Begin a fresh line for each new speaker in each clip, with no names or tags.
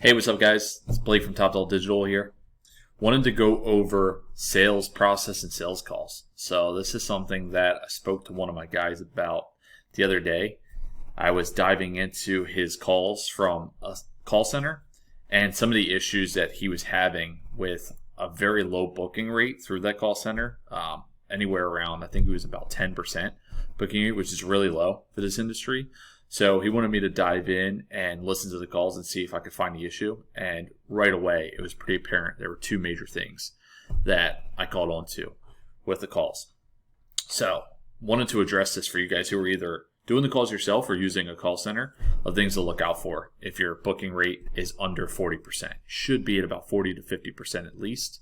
Hey, what's up, guys? It's Blake from Top Dollar Digital here. Wanted to go over sales process and sales calls. So this is something that I spoke to one of my guys about the other day. I was diving into his calls from a call center and some of the issues that he was having with a very low booking rate through that call center, anywhere around, I think it was about 10% booking rate, which is really low for this industry. So he wanted me to dive in and listen to the calls and see if I could find the issue. And right away, it was pretty apparent there were two major things that I caught on to with the calls. So wanted to address this for you guys who are either doing the calls yourself or using a call center, of things to look out for if your booking rate is under 40%. Should be at about 40 to 50% at least.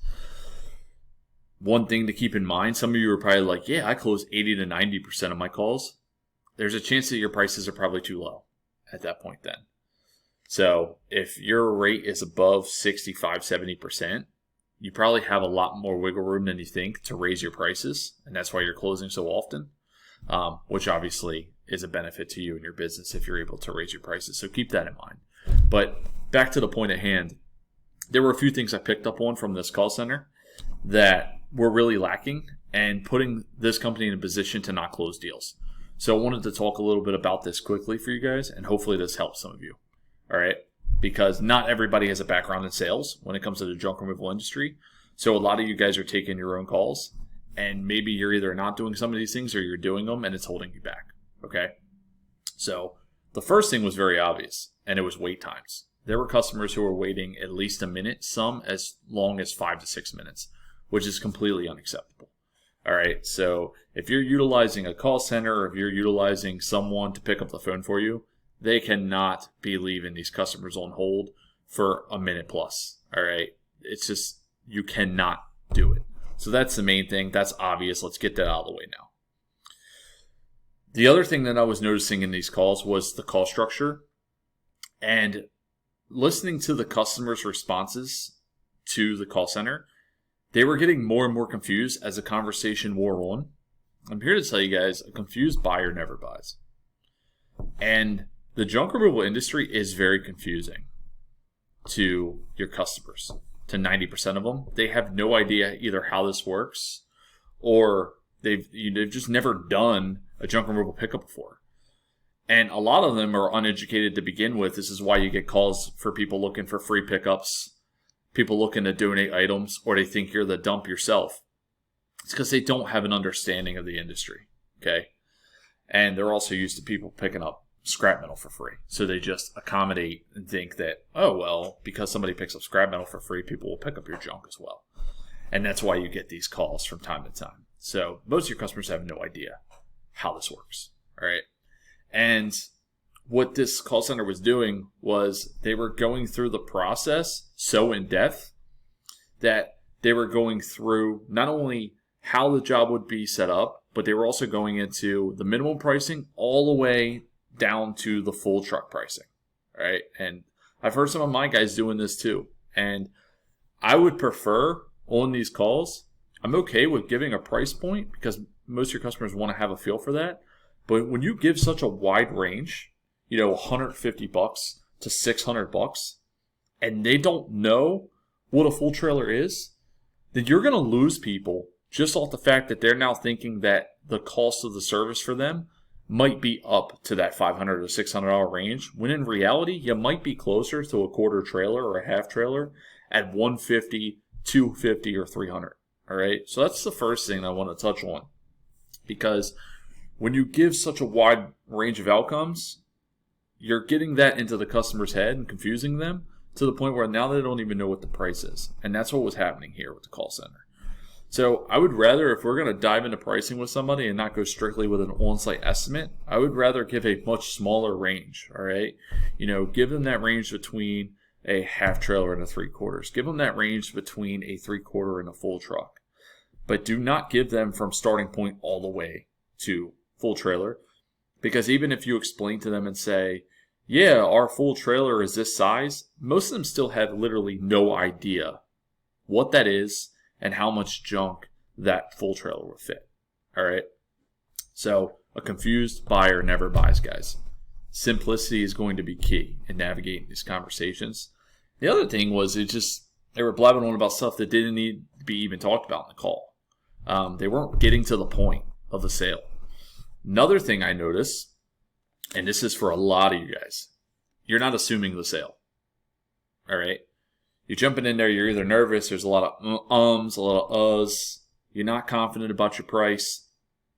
One thing to keep in mind, some of you are probably like, yeah, I close 80 to 90% of my calls. There's a chance that your prices are probably too low at that point then. So if your rate is above 65, 70%, you probably have a lot more wiggle room than you think to raise your prices. And that's why you're closing so often, which obviously is a benefit to you and your business if you're able to raise your prices. So keep that in mind. But back to the point at hand, there were a few things I picked up on from this call center that were really lacking and putting this company in a position to not close deals. So I wanted to talk a little bit about this quickly for you guys, and hopefully this helps some of you, all right? Because not everybody has a background in sales when it comes to the junk removal industry. So a lot of you guys are taking your own calls, and maybe you're either not doing some of these things or you're doing them, and it's holding you back, okay? So the first thing was very obvious, and it was wait times. There were customers who were waiting at least a minute, some as long as 5 to 6 minutes, which is completely unacceptable. All right, so if you're utilizing a call center or if you're utilizing someone to pick up the phone for you, they cannot be leaving these customers on hold for a minute plus. All right, it's just, you cannot do it. So that's the main thing. That's obvious. Let's get that out of the way now. The other thing that I was noticing in these calls was the call structure and listening to the customers' responses to the call center. They were getting more and more confused as the conversation wore on. I'm here to tell you guys, a confused buyer never buys. And the junk removal industry is very confusing to your customers, to 90% of them. They have no idea either how this works or they've just never done a junk removal pickup before. And a lot of them are uneducated to begin with. This is why you get calls for people looking for free pickups, people looking to donate items, or they think you're the dump yourself. It's because they don't have an understanding of the industry, okay? And they're also used to people picking up scrap metal for free. So they just accommodate and think that, oh, well, because somebody picks up scrap metal for free, people will pick up your junk as well. And that's why you get these calls from time to time. So most of your customers have no idea how this works, all right? And what this call center was doing was they were going through the process so in depth that they were going through not only how the job would be set up, but they were also going into the minimum pricing all the way down to the full truck pricing, right? And I've heard some of my guys doing this too. And I would prefer on these calls, I'm okay with giving a price point because most of your customers want to have a feel for that. But when you give such a wide range, $150 to $600, and they don't know what a full trailer is, then you're going to lose people just off the fact that they're now thinking that the cost of the service for them might be up to that $500 to $600 range, when in reality, you might be closer to a quarter trailer or a half trailer at $150, $250, or $300. All right, so that's the first thing I want to touch on, because when you give such a wide range of outcomes, you're getting that into the customer's head and confusing them to the point where now they don't even know what the price is. And that's what was happening here with the call center. So I would rather, if we're going to dive into pricing with somebody and not go strictly with an on-site estimate, I would rather give a much smaller range, all right? Give them that range between a half trailer and a 3/4. Give them that range between a 3/4 and a full truck. But do not give them from starting point all the way to full trailer. Because even if you explain to them and say, yeah, our full trailer is this size, most of them still have literally no idea what that is and how much junk that full trailer will fit. All right? So a confused buyer never buys, guys. Simplicity is going to be key in navigating these conversations. The other thing was they were blabbing on about stuff that didn't need to be even talked about in the call. They weren't getting to the point of the sale. Another thing I noticed, and this is for a lot of you guys, you're not assuming the sale. All right? You're jumping in there, you're either nervous, there's a lot of a lot of uhs, you're not confident about your price.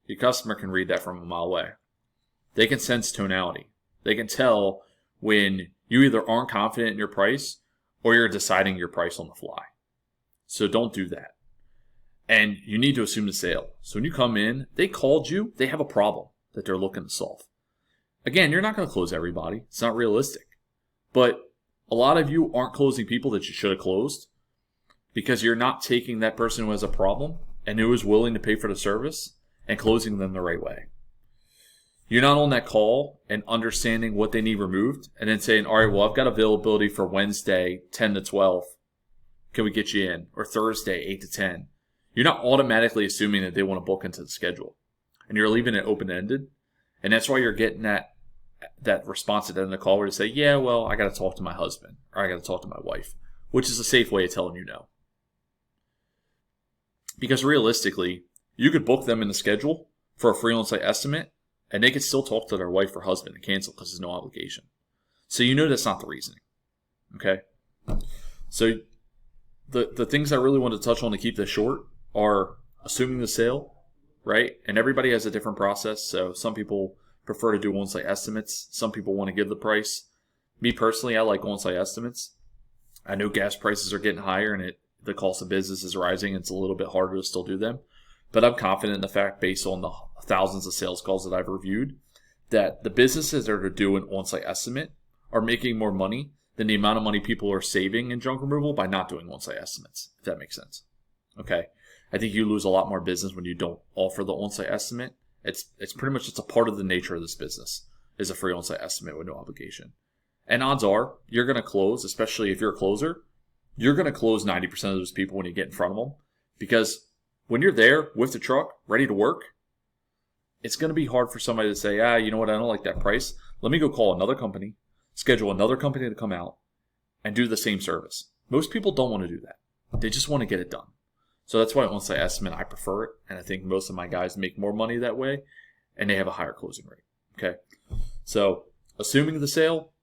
Your customer can read that from a mile away. They can sense tonality. They can tell when you either aren't confident in your price or you're deciding your price on the fly. So don't do that. And you need to assume the sale. So when you come in, they called you, they have a problem that they're looking to solve. Again, you're not going to close everybody. It's not realistic. But a lot of you aren't closing people that you should have closed because you're not taking that person who has a problem and who is willing to pay for the service and closing them the right way. You're not on that call and understanding what they need removed and then saying, all right, well, I've got availability for Wednesday, 10 to 12. Can we get you in? Or Thursday, 8 to 10. You're not automatically assuming that they want to book into the schedule. And you're leaving it open-ended. And that's why you're getting that response at the end of the call where you say, yeah, well, I got to talk to my husband or I got to talk to my wife, which is a safe way of telling you no. Because realistically, you could book them in the schedule for a free on-site estimate and they could still talk to their wife or husband and cancel because there's no obligation. So you know that's not the reasoning. Okay? So the things I really want to touch on to keep this short are assuming the sale, right? And everybody has a different process. So some people prefer to do on-site estimates. Some people want to give the price. Me personally, I like on-site estimates. I know gas prices are getting higher and the cost of business is rising. It's a little bit harder to still do them. But I'm confident in the fact, based on the thousands of sales calls that I've reviewed, that the businesses that are doing on-site estimate are making more money than the amount of money people are saving in junk removal by not doing on-site estimates, if that makes sense. Okay? I think you lose a lot more business when you don't offer the on-site estimate. It's pretty much, it's a part of the nature of this business, is a free on-site estimate with no obligation. And odds are, you're going to close, especially if you're a closer, you're going to close 90% of those people when you get in front of them. Because when you're there with the truck, ready to work, it's going to be hard for somebody to say, you know what, I don't like that price. Let me go call another company, schedule another company to come out, and do the same service. Most people don't want to do that. They just want to get it done. So that's why on-site estimate, I prefer it. And I think most of my guys make more money that way, and they have a higher closing rate. Okay? So assuming the sale,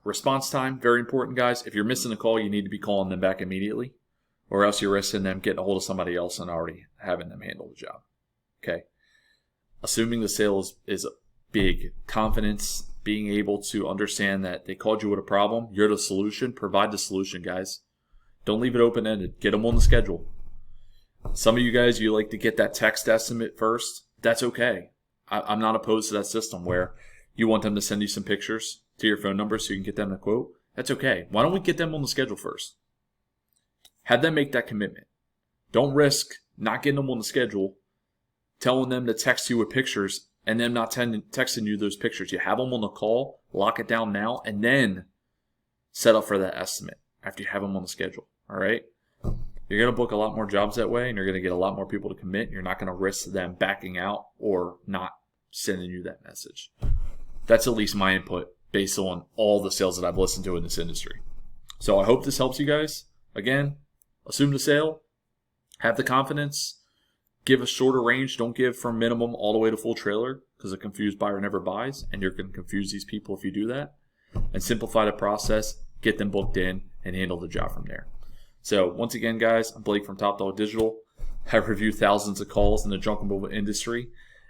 response time, very important, guys. If you're missing a call, you need to be calling them back immediately, or else you're risking them getting a hold of somebody else and already having them handle the job. Okay? Assuming the sale is big. Confidence, being able to understand that they called you with a problem, you're the solution. Provide the solution, guys. Don't leave it open-ended. Get them on the schedule. Some of you guys, you like to get that text estimate first. That's okay. I'm not opposed to that system where you want them to send you some pictures to your phone number so you can get them a quote. That's okay. Why don't we get them on the schedule first? Have them make that commitment. Don't risk not getting them on the schedule, telling them to text you with pictures, and them not texting you those pictures. You have them on the call, lock it down now, and then set up for that estimate after you have them on the schedule. All right? You're going to book a lot more jobs that way, and you're going to get a lot more people to commit. You're not going to risk them backing out or not sending you that message. That's at least my input based on all the sales that I've listened to in this industry. So I hope this helps you guys. Again, assume the sale. Have the confidence. Give a shorter range. Don't give from minimum all the way to full trailer, because a confused buyer never buys, and you're going to confuse these people if you do that. And simplify the process. Get them booked in and handle the job from there. So once again, guys, I'm Blake from Top Dog Digital. I review thousands of calls in the junk removal industry,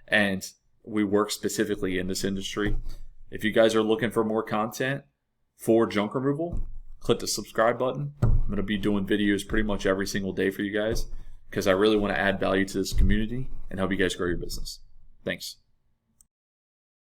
and we work specifically in this industry. If you guys are looking for more content for junk removal, click the subscribe button. I'm going to be doing videos pretty much every single day for you guys because I really want to add value to this community and help you guys grow your business. Thanks.